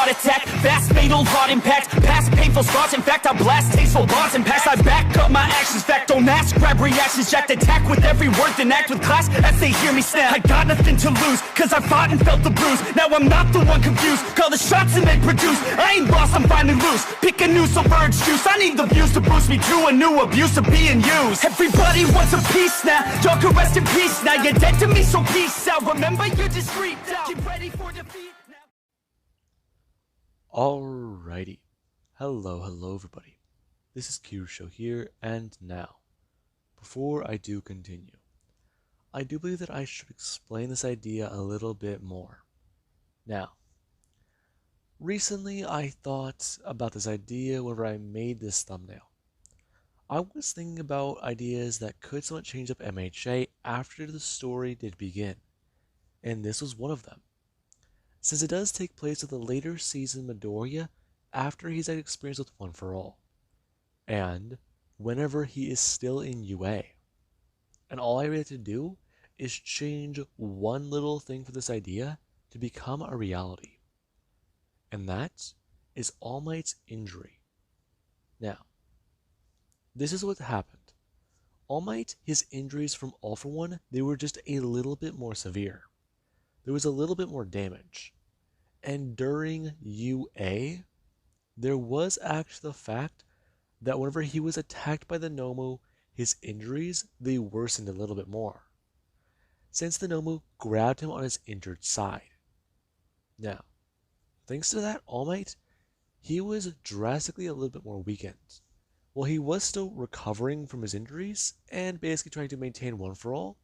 heart attack. Fast fatal heart impact. Past painful scars. In fact, I blast tasteful bars and pass. I back up my actions. Fact, don't ask, grab reactions. Jacked attack with every word, then act with class as they hear me snap. I got nothing to lose, cause I fought and felt the bruise. Now I'm not the one confused. Call the shots and they produce. I ain't lost, I'm finally loose. Pick a new submerged juice. I need the views to boost me to a new abuse of being used. Everybody wants a piece now. Y'all can rest in peace now. You're dead to me, so peace out. Remember, you're discreet now. Get ready for defeat now. Alrighty. Hello everybody. This is Minishot here, and now, before I do continue, I do believe that I should explain this idea a little bit more. Now, recently I thought about this idea whenever I made this thumbnail. I was thinking about ideas that could somewhat change up MHA after the story did begin, and this was one of them. Since it does take place with the later season Midoriya after he's had experience with One For All, and whenever he is still in UA. And all I really have to do is change one little thing for this idea to become a reality. And that is All Might's injury. Now, this is what happened. All Might, his injuries from All For One, they were just a little bit more severe. There was a little bit more damage. And during UA, there was actually the fact that whenever he was attacked by the Nomu, his injuries, they worsened a little bit more, since the Nomu grabbed him on his injured side. Now, thanks to that All Might, he was drastically a little bit more weakened. While he was still recovering from his injuries and basically trying to maintain One For All,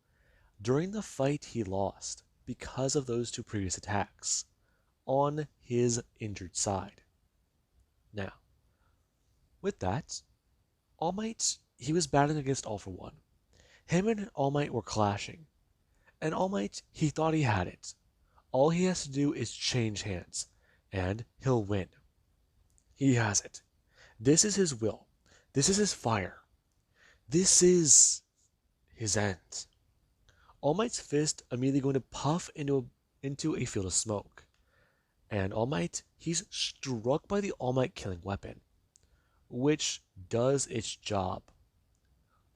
during the fight he lost because of those two previous attacks on his injured side. Now, with that, All Might, he was battling against All For One. Him and All Might were clashing, and All Might, he thought he had it. All he has to do is change hands, and he'll win. He has it. This is his will. This is his fire. This is his end. All Might's fist immediately going to puff into a field of smoke. And All Might, he's struck by the All Might killing weapon, which does its job.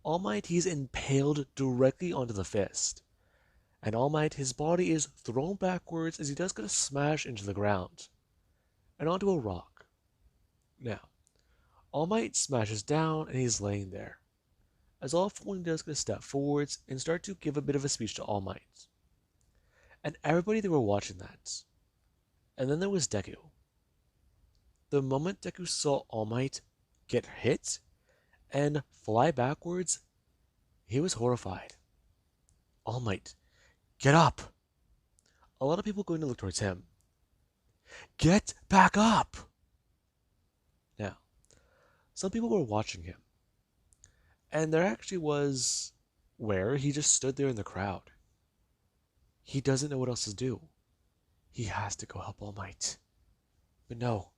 All Might, he's impaled directly onto the fist. And All Might, his body is thrown backwards as he does get a smash into the ground and onto a rock. Now, All Might smashes down and he's laying there, as All For One does get a step forwards and start to give a bit of a speech to All Might. And everybody, they were watching that. And then there was Deku. The moment Deku saw All Might get hit and fly backwards, he was horrified. All Might, get up! A lot of people going to look towards him. Get back up! Now, some people were watching him, and there actually was where he just stood there in the crowd. He doesn't know what else to do. He has to go help All Might. But no,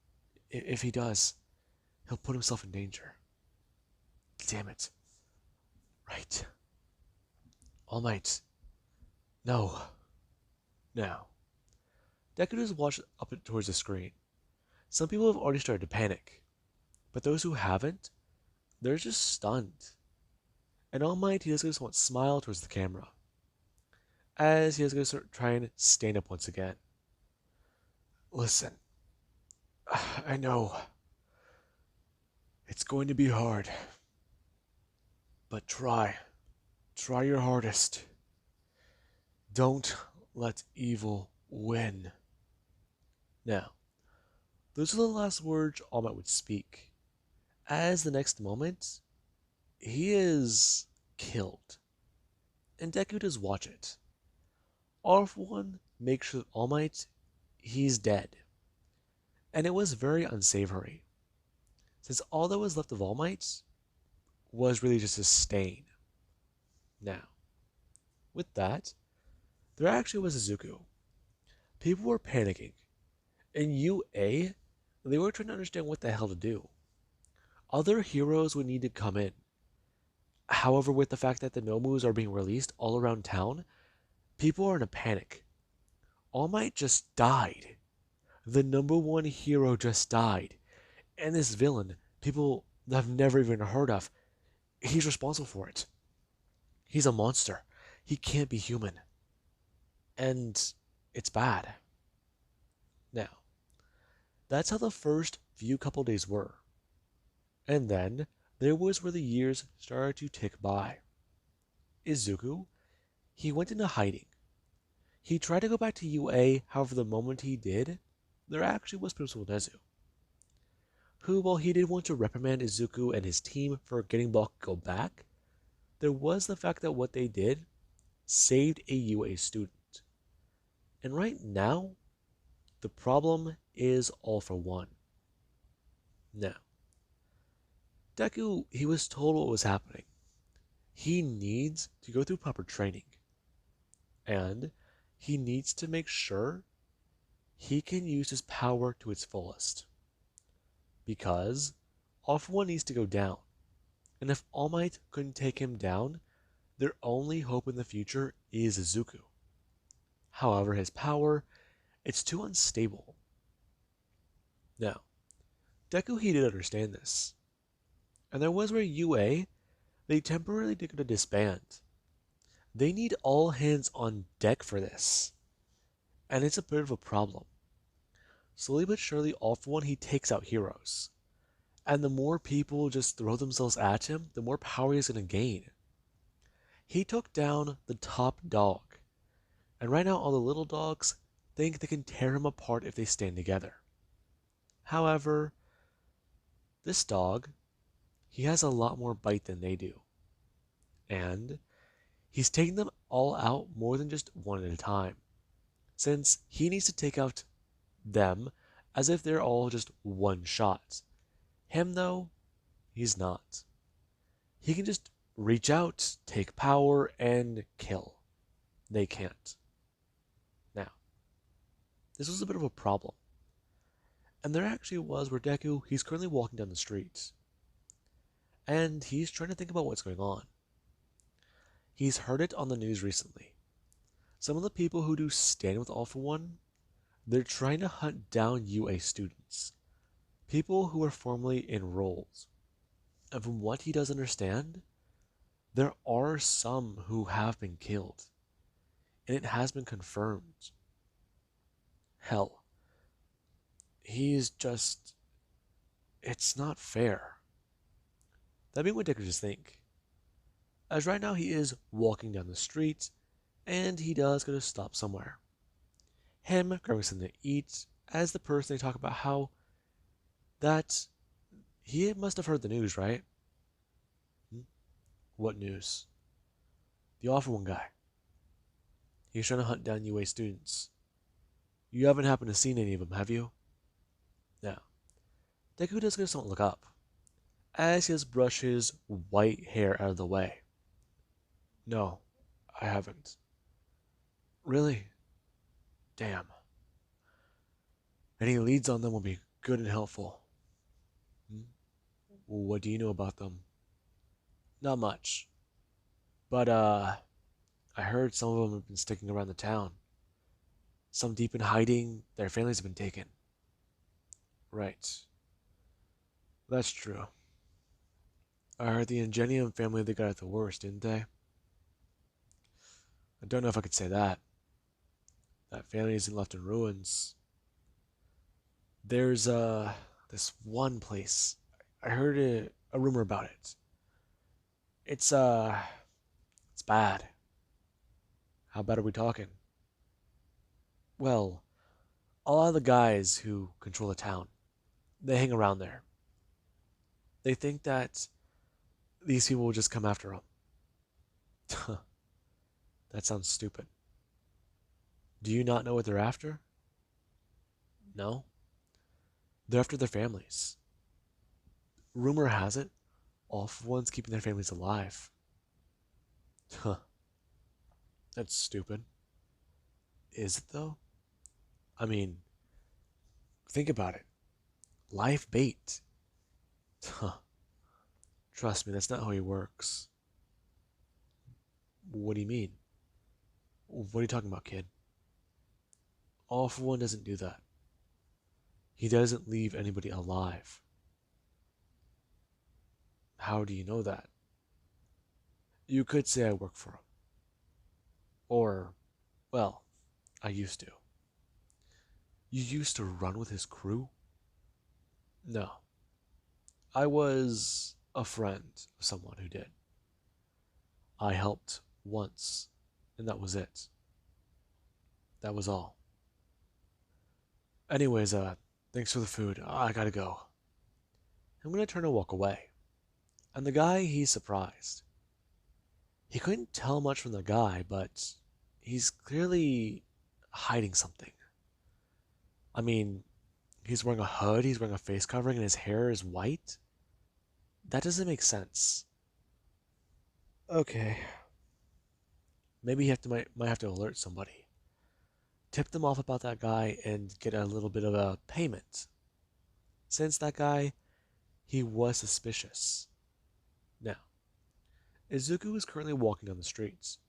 if he does, he'll put himself in danger. Damn it. Right. All Might. No. Now, Deku just watched up towards the screen. Some people have already started to panic, but those who haven't, they're just stunned. And All Might, he does just want to smile towards the camera, as he is going to start trying to stand up once again. Listen, I know it's going to be hard, but try your hardest. Don't let evil win. Now, those are the last words All Might would speak, as the next moment, he is killed, and Deku does watch it. All For One makes sure that All Might, he's dead, and it was very unsavory, since all that was left of All Might was really just a stain. Now, with that, there actually was a Zuko. People were panicking. In UA, they were trying to understand what the hell to do. Other heroes would need to come in. However, with the fact that the Nomus are being released all around town, people are in a panic. All Might just died. The number one hero just died. And this villain, people have never even heard of, he's responsible for it. He's a monster. He can't be human. And it's bad. Now, that's how the first few couple days were. And then there was where the years started to tick by. Izuku, he went into hiding. He tried to go back to UA, however, the moment he did, there actually was Principal Nezu, who, while he did want to reprimand Izuku and his team for getting Bakugo back, there was the fact that what they did saved a UA student. And right now, the problem is all for one. Now, Deku, he was told what was happening. He needs to go through proper training. And he needs to make sure he can use his power to its fullest. Because All For One needs to go down. And if All Might couldn't take him down, their only hope in the future is Izuku. However, his power, it's too unstable. Now, Deku, he did understand this. And there was where UA, they temporarily did to disband. They need all hands on deck for this. And it's a bit of a problem. Slowly but surely, All For One, he takes out heroes. And the more people just throw themselves at him, the more power he's going to gain. He took down the top dog. And right now, all the little dogs think they can tear him apart if they stand together. However, this dog, he has a lot more bite than they do. And he's taking them all out more than just one at a time, since he needs to take out them as if they're all just one shot. Him, though, he's not. He can just reach out, take power, and kill. They can't. Now, this was a bit of a problem. And there actually was where Deku, he's currently walking down the street. And he's trying to think about what's going on. He's heard it on the news recently. Some of the people who do stand with All For One, they're trying to hunt down UA students. People who are formerly enrolled. And from what he does understand, there are some who have been killed. And it has been confirmed. Hell, he's just... it's not fair. That'd be what Deku just think. As right now he is walking down the street, and he does go to stop somewhere. Him grabbing something to eat, as the person they talk about how that he must have heard the news, right? What news? The All For One guy. He's trying to hunt down UA students. You haven't happened to seen any of them, have you? Now, Deku does go to someone look up, as he has brushed his white hair out of the way. No, I haven't. Really? Damn. Any leads on them will be good and helpful. What do you know about them? Not much. But, I heard some of them have been sticking around the town. Some deep in hiding, their families have been taken. Right. That's true. I heard the Ingenium family, they got it the worst, didn't they? I don't know if I could say that. That family isn't left in ruins. There's, this one place. I heard a rumor about it. It's bad. How bad are we talking? Well, a lot of the guys who control the town, they hang around there. They think that these people will just come after them. That sounds stupid. Do you not know what they're after? No? They're after their families. Rumor has it, All For One's keeping their families alive. Huh. That's stupid. Is it though? I mean, think about it. Live bait. Huh. Trust me, that's not how he works. What do you mean? What are you talking about, kid? All For One doesn't do that. He doesn't leave anybody alive. How do you know that? You could say I work for him. Or, well, I used to. You used to run with his crew? No. I was a friend of someone who did. I helped once, and that was it. That was all. Anyways, thanks for the food. I gotta go. I'm gonna turn and walk away. And the guy, he's surprised. He couldn't tell much from the guy, but he's clearly hiding something. I mean, he's wearing a hood, he's wearing a face covering, and his hair is white? That doesn't make sense. Okay. Maybe might have to alert somebody. Tip them off about that guy and get a little bit of a payment. Since that guy, he was suspicious. Now, Izuku is currently walking down the streets,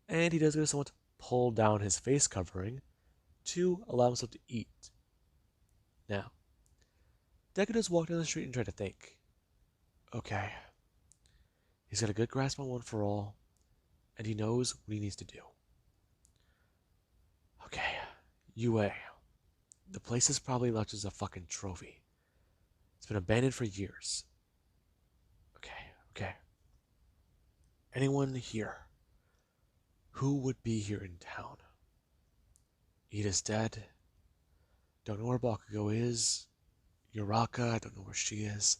and he does go to somewhat pull down his face covering to allow himself to eat. Now, Deku does walk down the street and try to think. Okay, he's got a good grasp on One for All, and he knows what he needs to do. Okay, UA. The place is probably left as a fucking trophy. It's been abandoned for years. Okay. Anyone here? Who would be here in town? Ida's dead. Don't know where Bakugo is. Uraka, I don't know where she is.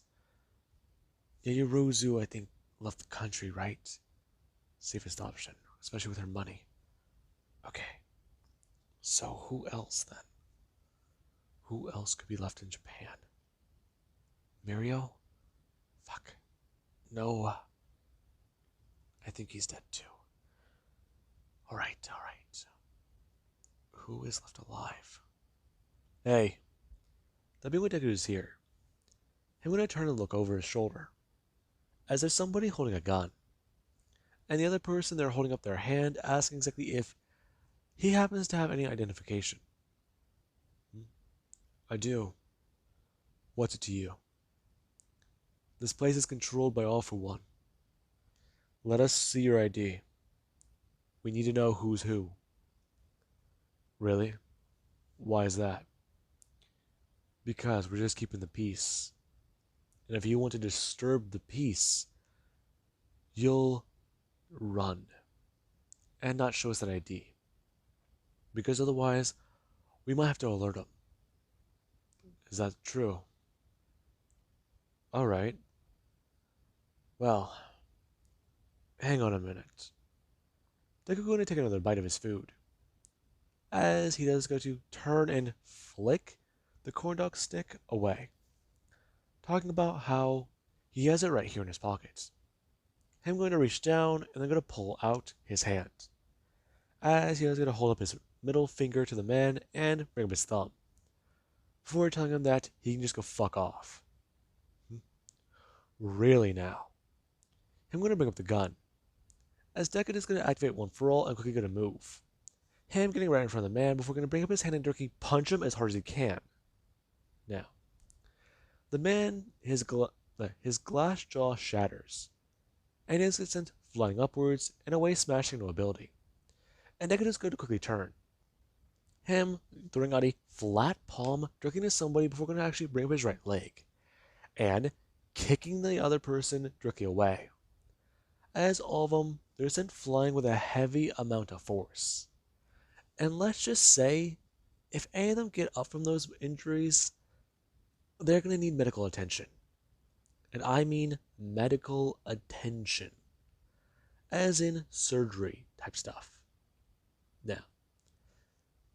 Yaoyorozu, I think, left the country, right? Safest option, especially with her money. Okay. So who else then? Who else could be left in Japan? Mirio? Fuck. No. I think he's dead too. Alright. Who is left alive? Hey. That being what Deku is here. I'm gonna turn and look over his shoulder. As there's somebody holding a gun. And the other person, they're holding up their hand, asking exactly if he happens to have any identification. I do. What's it to you? This place is controlled by All for One. Let us see your ID. We need to know who's who. Really? Why is that? Because we're just keeping the peace. And if you want to disturb the peace, you'll run. And not show us that ID. Because otherwise, we might have to alert them. Is that true? Alright. Well, hang on a minute. Deku going to take another bite of his food. As he does go to turn and flick the corn dog stick away. Talking about how he has it right here in his pocket. Him going to reach down and then going to pull out his hand. As he is going to hold up his middle finger to the man and bring up his thumb. Before telling him that he can just go fuck off. Really now. I'm going to bring up the gun. As Deku is going to activate One for All and quickly going to move. Him getting right in front of the man before going to bring up his hand and directly punch him as hard as he can. Now, the man, his glass jaw shatters, and is sent flying upwards and away, smashing into a building. And Deku is going to quickly turn. Him throwing out a flat palm directly to somebody before going to actually bring up his right leg. And kicking the other person directly away. As all of them, they're sent flying with a heavy amount of force. And let's just say, if any of them get up from those injuries, they're going to need medical attention. And I mean medical attention. As in surgery type stuff. Now,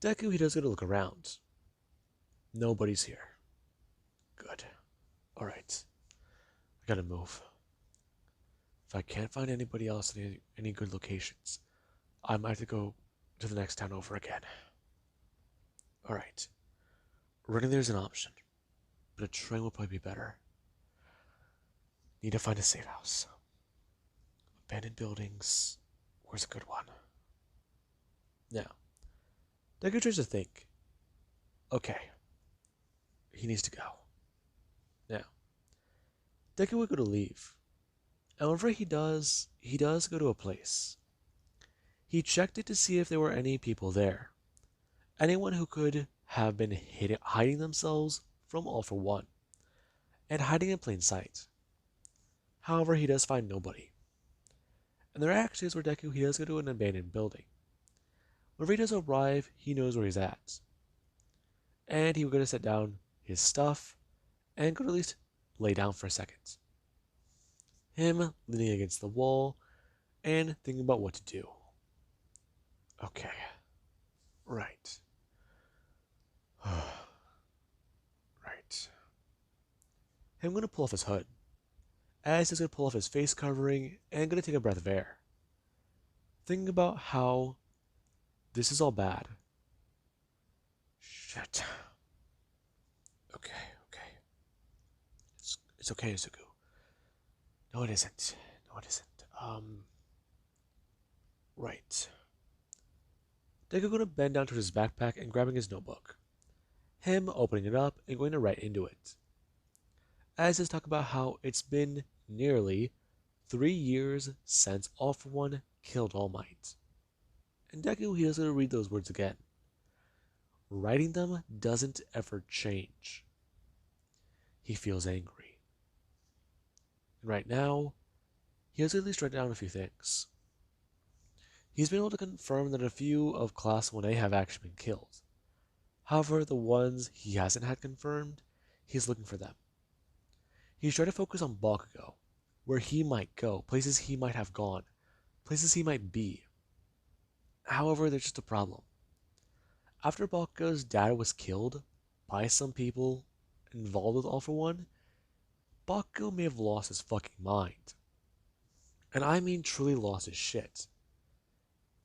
Deku, he does get to look around. Nobody's here. Good. Alright. I gotta move. If I can't find anybody else in any good locations, I might have to go to the next town over again. Alright. Running there's an option, but a train will probably be better. Need to find a safe house. Abandoned buildings. Where's a good one? Now, Deku tries to think. Okay. he needs to go. Now, Deku would go to leave. And whenever he does go to a place. He checked it to see if there were any people there. Anyone who could have been hiding themselves from All for One, and hiding in plain sight. However, he does find nobody. And there actually is where Deku he does go to an abandoned building. Whenever he does arrive, he knows where he's at. And he would go to set down his stuff and go to at least lay down for a second. Him leaning against the wall and thinking about what to do. Okay. Right. Right. Him gonna pull off his hood. As he's gonna pull off his face covering and gonna take a breath of air. Thinking about how this is all bad. Shit. Okay. It's okay, Izuku. No, it isn't. Right. Deku gonna bend down to his backpack and grabbing his notebook. Him opening it up and going to write into it. As he's talking about how it's been nearly 3 years since All for One killed All Might. And Deku, he doesn't read those words again. Writing them doesn't ever change. He feels angry. And right now, he has at least written down a few things. He's been able to confirm that a few of Class 1A have actually been killed. However, the ones he hasn't had confirmed, he's looking for them. He's trying to focus on Bakugo, where he might go, places he might have gone, places he might be. However, there's just a problem. After Bakugo's dad was killed by some people involved with All for One, Bakugo may have lost his fucking mind. And I mean truly lost his shit.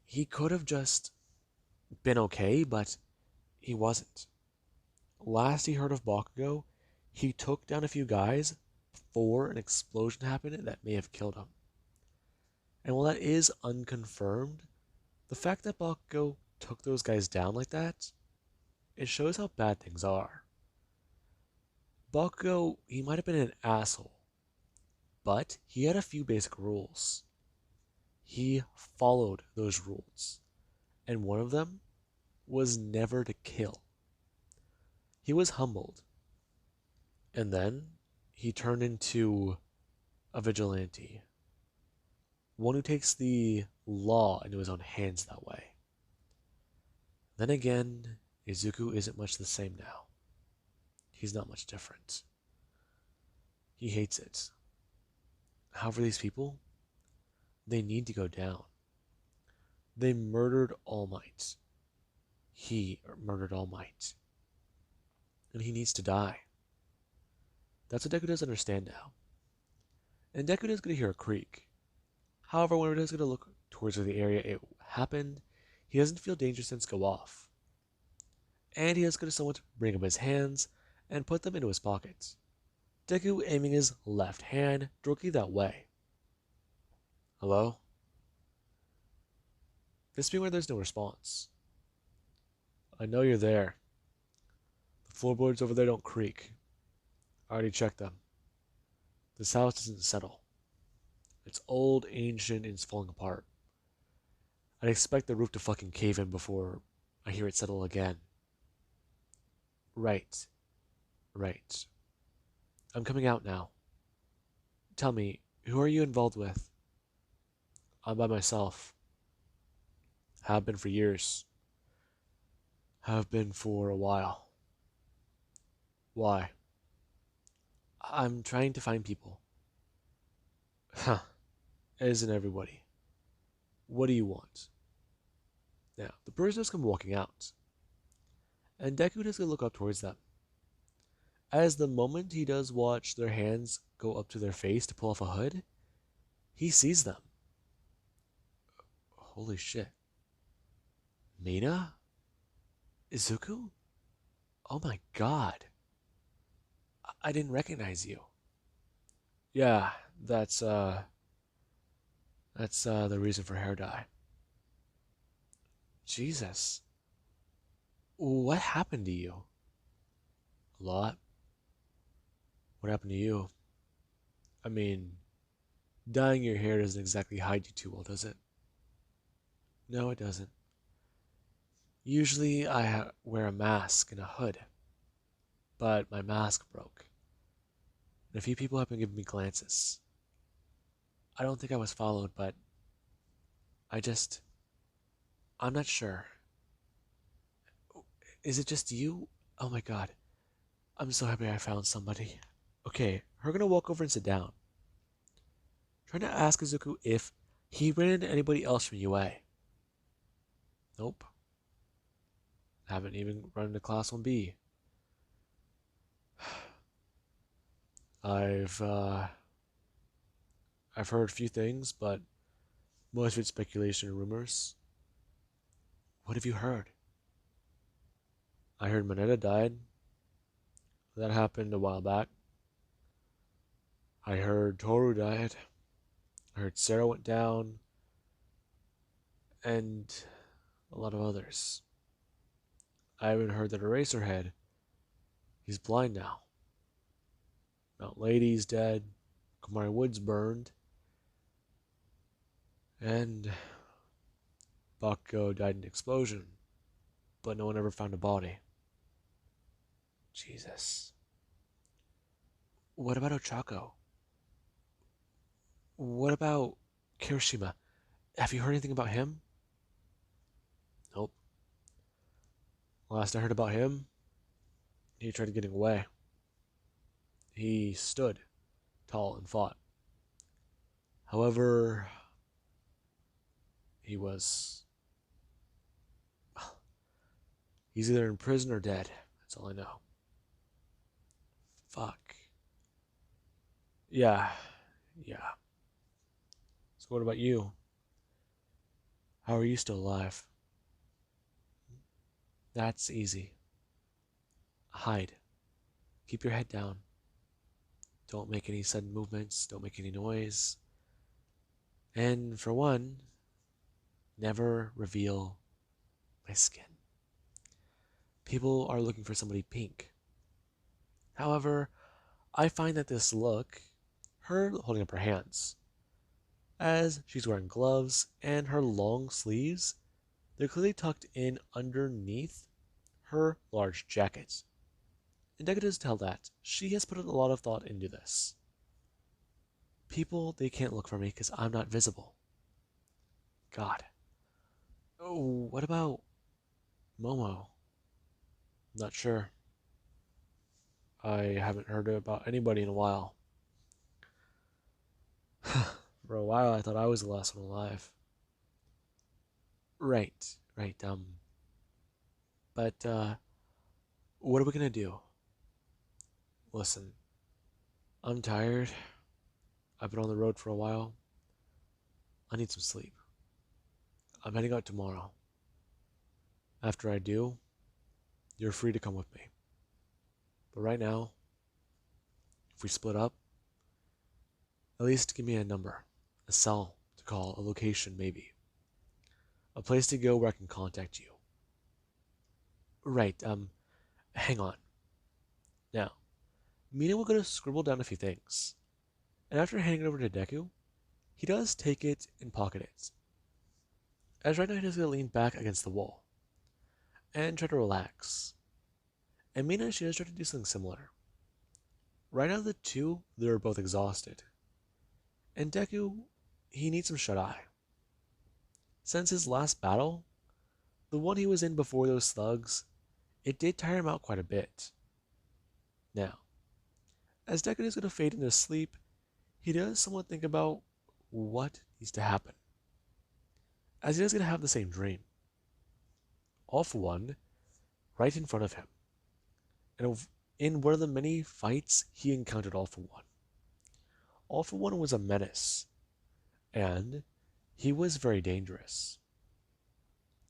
He could have just been okay, but he wasn't. Last he heard of Bakugo, he took down a few guys before an explosion happened that may have killed him. And while that is unconfirmed, the fact that Bakugo took those guys down like that, it shows how bad things are. Bakugo, he might have been an asshole, but he had a few basic rules. He followed those rules, and one of them was never to kill. He was humbled, and then he turned into a vigilante, one who takes the law into his own hands that way. Then again, Izuku isn't much the same now. He's not much different. He hates it. However, these people, they need to go down. They murdered All Might. He murdered All Might. And he needs to die. That's what Deku does understand now. And Deku is going to hear a creak. However, when he does going to look towards where the area it happened, he doesn't feel danger sense go off. And he is going to somewhat bring up his hands and put them into his pockets. Deku aiming his left hand directly that way. Hello? This being where there's no response. I know you're there. The floorboards over there don't creak. I already checked them. This house doesn't settle. It's old, ancient, and it's falling apart. I'd expect the roof to fucking cave in before I hear it settle again. Right. I'm coming out now. Tell me, who are you involved with? I'm by myself. Have been for years. Have been for a while. Why? I'm trying to find people. Huh. Isn't everybody? What do you want? Now, the prisoners come walking out. And Deku does look up towards them. As the moment he does watch their hands go up to their face to pull off a hood, he sees them. Holy shit. Mina? Izuku? Oh my god. I didn't recognize you. Yeah, that's the reason for hair dye. Jesus. What happened to you? lot. What happened to you? I mean, dyeing your hair doesn't exactly hide you too well, does it? No, it doesn't. Usually I wear a mask and a hood, but my mask broke, and a few people have been giving me glances. I don't think I was followed, but I just... I'm not sure. Is it just you? Oh my god. I'm so happy I found somebody. Okay, we're gonna walk over and sit down. Trying to ask Izuku if he ran into anybody else from UA. Nope. Haven't even run into Class 1B. I've I've heard a few things, but most of it's speculation and rumors. What have you heard? I heard Moneta died. That happened a while back. I heard Toru died. I heard Sarah went down. And a lot of others. I even heard that Eraserhead, he's blind now. Mount Lady's dead. Kumari Woods burned. And Bakugo died in an explosion. But no one ever found a body. Jesus. What about Ochako? What about Kirishima? Have you heard anything about him? Nope. Last I heard about him, he tried getting away. He stood tall and fought. However, he was... He's either in prison or dead. That's all I know. Fuck. Yeah. So what about you? How are you still alive? That's easy. Hide. Keep your head down. Don't make any sudden movements. Don't make any noise. And for one, never reveal my skin. People are looking for somebody pink. However, I find that this look, her holding up her hands, as she's wearing gloves and her long sleeves, they're clearly tucked in underneath her large jacket. Indicative tell that she has put a lot of thought into this. People, they can't look for me because I'm not visible. God. Oh, what about Momo? Not sure. I haven't heard about anybody in a while. For a while, I thought I was the last one alive. Right. But, what are we gonna do? Listen, I'm tired. I've been on the road for a while. I need some sleep. I'm heading out tomorrow. After I do, you're free to come with me. But right now, if we split up, at least give me a number, a cell to call, a location maybe. A place to go where I can contact you. Right, hang on. Now, Mina will go to scribble down a few things. And after handing it over to Deku, he does take it and pocket it. As right now he's going to lean back against the wall and try to relax. And Mina, she does try to do something similar. Right now the two, they're both exhausted. And Deku, he needs some shut-eye. Since his last battle, the one he was in before those slugs, it did tire him out quite a bit. Now, as Deku is going to fade into sleep, he does somewhat think about what needs to happen. As he is going to have the same dream. All for one, right in front of him. And in one of the many fights he encountered All for One. All for One was a menace. And he was very dangerous.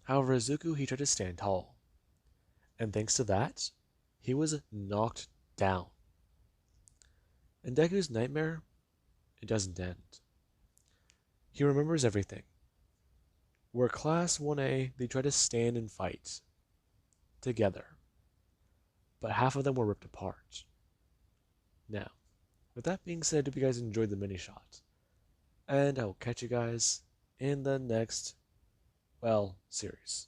However, Izuku, he tried to stand tall. And thanks to that, he was knocked down. And Deku's nightmare, it doesn't end. He remembers everything. Where Class 1A, they try to stand and fight. Together. but half of them were ripped apart. Now, with that being said, hope you guys enjoyed the mini shot, and I will catch you guys in the next, well, series.